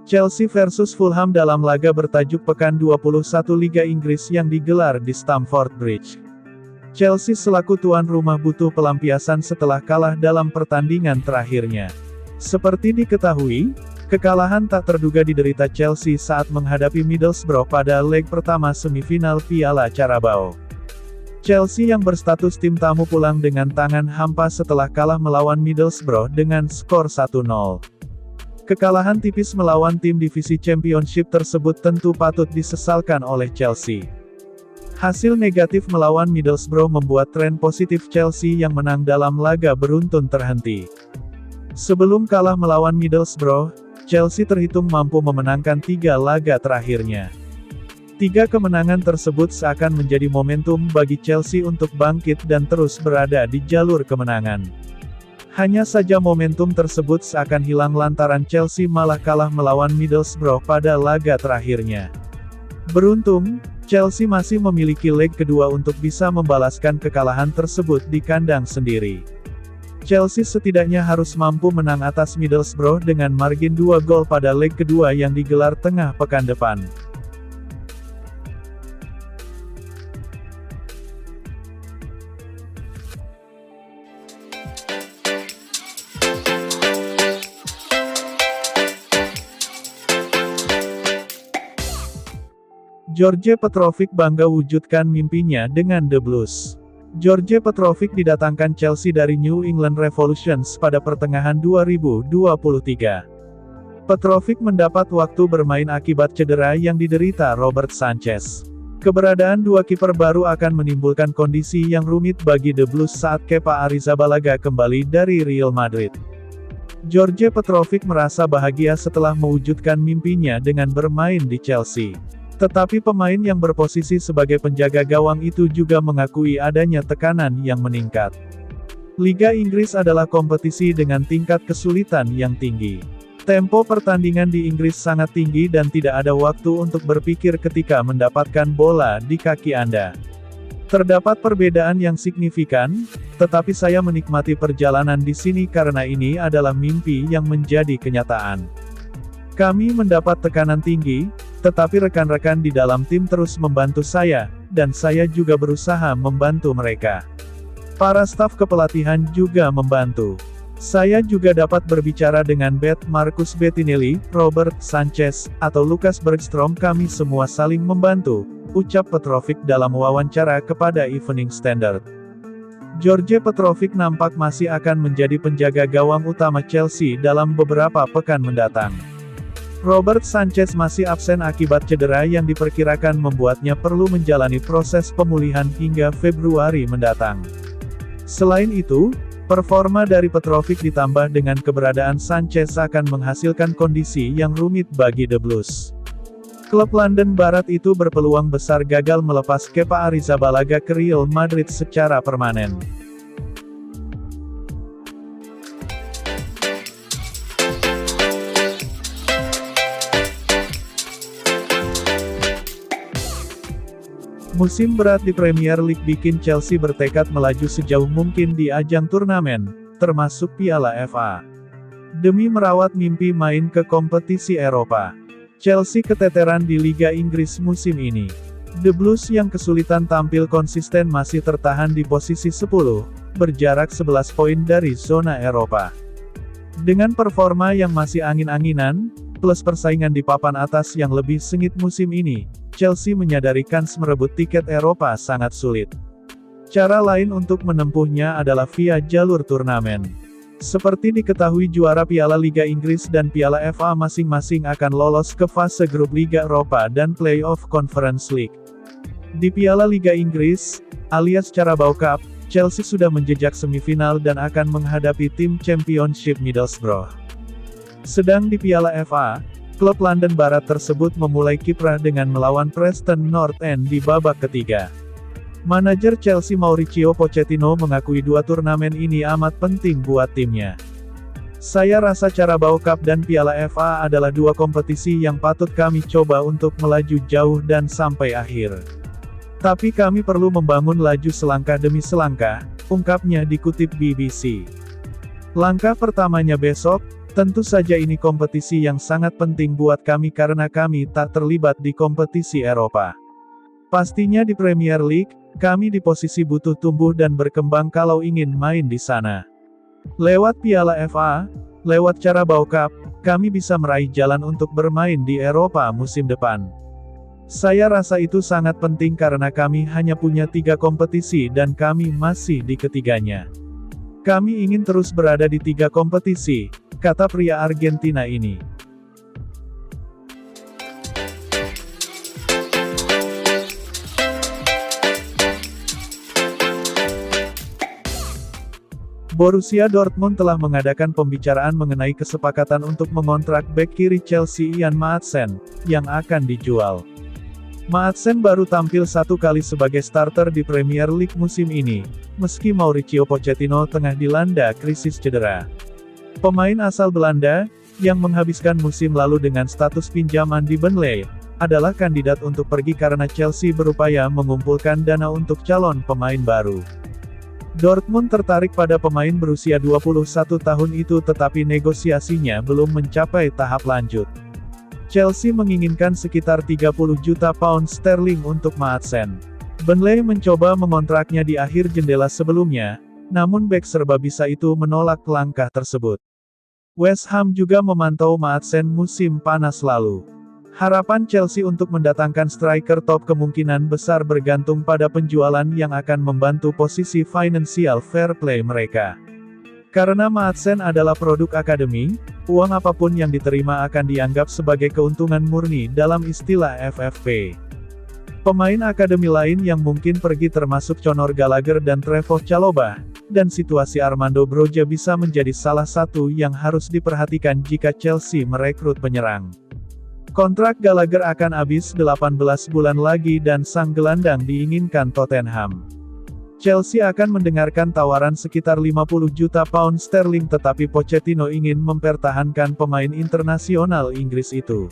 Chelsea versus Fulham dalam laga bertajuk Pekan 21 Liga Inggris yang digelar di Stamford Bridge. Chelsea selaku tuan rumah butuh pelampiasan setelah kalah dalam pertandingan terakhirnya. Seperti diketahui, kekalahan tak terduga diderita Chelsea saat menghadapi Middlesbrough pada leg pertama semifinal Piala Carabao. Chelsea yang berstatus tim tamu pulang dengan tangan hampa setelah kalah melawan Middlesbrough dengan skor 1-0. Kekalahan tipis melawan tim divisi Championship tersebut tentu patut disesalkan oleh Chelsea. Hasil negatif melawan Middlesbrough membuat tren positif Chelsea yang menang dalam laga beruntun terhenti. Sebelum kalah melawan Middlesbrough, Chelsea terhitung mampu memenangkan 3 laga terakhirnya. 3 kemenangan tersebut seakan menjadi momentum bagi Chelsea untuk bangkit dan terus berada di jalur kemenangan. Hanya saja momentum tersebut seakan hilang lantaran Chelsea malah kalah melawan Middlesbrough pada laga terakhirnya. Beruntung, Chelsea masih memiliki leg kedua untuk bisa membalaskan kekalahan tersebut di kandang sendiri. Chelsea setidaknya harus mampu menang atas Middlesbrough dengan margin 2 gol pada leg kedua yang digelar tengah pekan depan. George Petrovic bangga wujudkan mimpinya dengan The Blues. George Petrovic didatangkan Chelsea dari New England Revolutions pada pertengahan 2023. Petrovic mendapat waktu bermain akibat cedera yang diderita Robert Sanchez. Keberadaan 2 kiper baru akan menimbulkan kondisi yang rumit bagi The Blues saat Kepa Arrizabalaga kembali dari Real Madrid. George Petrovic merasa bahagia setelah mewujudkan mimpinya dengan bermain di Chelsea. Tetapi pemain yang berposisi sebagai penjaga gawang itu juga mengakui adanya tekanan yang meningkat. Liga Inggris adalah kompetisi dengan tingkat kesulitan yang tinggi. Tempo pertandingan di Inggris sangat tinggi dan tidak ada waktu untuk berpikir ketika mendapatkan bola di kaki Anda. Terdapat perbedaan yang signifikan, tetapi saya menikmati perjalanan di sini karena ini adalah mimpi yang menjadi kenyataan. Kami mendapat tekanan tinggi, tetapi rekan-rekan di dalam tim terus membantu saya, dan saya juga berusaha membantu mereka. Para staf kepelatihan juga membantu. Saya juga dapat berbicara dengan Marcus Bettinelli, Robert Sanchez, atau Lucas Bergstrom. Kami semua saling membantu, ucap Petrovic dalam wawancara kepada Evening Standard. George Petrovic nampak masih akan menjadi penjaga gawang utama Chelsea dalam beberapa pekan mendatang. Robert Sanchez masih absen akibat cedera yang diperkirakan membuatnya perlu menjalani proses pemulihan hingga Februari mendatang. Selain itu, performa dari Petrovic ditambah dengan keberadaan Sanchez akan menghasilkan kondisi yang rumit bagi The Blues. Klub London Barat itu berpeluang besar gagal melepas Kepa Arrizabalaga ke Real Madrid secara permanen. Musim berat di Premier League bikin Chelsea bertekad melaju sejauh mungkin di ajang turnamen, termasuk Piala FA. Demi merawat mimpi main ke kompetisi Eropa, Chelsea keteteran di Liga Inggris musim ini. The Blues yang kesulitan tampil konsisten masih tertahan di posisi 10, berjarak 11 poin dari zona Eropa. Dengan performa yang masih angin-anginan, plus persaingan di papan atas yang lebih sengit musim ini, Chelsea menyadari kans merebut tiket Eropa sangat sulit. Cara lain untuk menempuhnya adalah via jalur turnamen. Seperti diketahui juara Piala Liga Inggris dan Piala FA masing-masing akan lolos ke fase grup Liga Eropa dan Play-off Conference League. Di Piala Liga Inggris, alias Carabao Cup, Chelsea sudah menjejak semifinal dan akan menghadapi tim Championship Middlesbrough. Sedang di Piala FA, klub London Barat tersebut memulai kiprah dengan melawan Preston North End di babak ketiga. Manajer Chelsea Mauricio Pochettino mengakui 2 turnamen ini amat penting buat timnya. Saya rasa Carabao Cup dan Piala FA adalah 2 kompetisi yang patut kami coba untuk melaju jauh dan sampai akhir. Tapi kami perlu membangun laju selangkah demi selangkah, ungkapnya dikutip BBC. Langkah pertamanya besok, Tentu saja ini kompetisi yang sangat penting buat kami karena kami tak terlibat di kompetisi Eropa. Pastinya di Premier League, kami di posisi butuh tumbuh dan berkembang kalau ingin main di sana. Lewat Piala FA, lewat Carabao Cup, kami bisa meraih jalan untuk bermain di Eropa musim depan. Saya rasa itu sangat penting karena kami hanya punya 3 kompetisi dan kami masih di ketiganya. Kami ingin terus berada di 3 kompetisi, kata pria Argentina ini. Borussia Dortmund telah mengadakan pembicaraan mengenai kesepakatan untuk mengontrak bek kiri Chelsea Ian Maatsen, yang akan dijual. Maatsen baru tampil 1 kali sebagai starter di Premier League musim ini, meski Mauricio Pochettino tengah dilanda krisis cedera. Pemain asal Belanda, yang menghabiskan musim lalu dengan status pinjaman di Burnley, adalah kandidat untuk pergi karena Chelsea berupaya mengumpulkan dana untuk calon pemain baru. Dortmund tertarik pada pemain berusia 21 tahun itu tetapi negosiasinya belum mencapai tahap lanjut. Chelsea menginginkan sekitar 30 juta pound sterling untuk Maatsen. Burnley mencoba mengontraknya di akhir jendela sebelumnya, namun bek serba bisa itu menolak langkah tersebut. West Ham juga memantau Maatsen musim panas lalu. Harapan Chelsea untuk mendatangkan striker top kemungkinan besar bergantung pada penjualan yang akan membantu posisi financial fair play mereka. Karena Maatsen adalah produk akademi, uang apapun yang diterima akan dianggap sebagai keuntungan murni dalam istilah FFP. Pemain akademi lain yang mungkin pergi termasuk Conor Gallagher dan Trevoh Chalobah, dan situasi Armando Broja bisa menjadi salah satu yang harus diperhatikan jika Chelsea merekrut penyerang. Kontrak Gallagher akan habis 18 bulan lagi dan sang gelandang diinginkan Tottenham. Chelsea akan mendengarkan tawaran sekitar 50 juta pound sterling tetapi Pochettino ingin mempertahankan pemain internasional Inggris itu.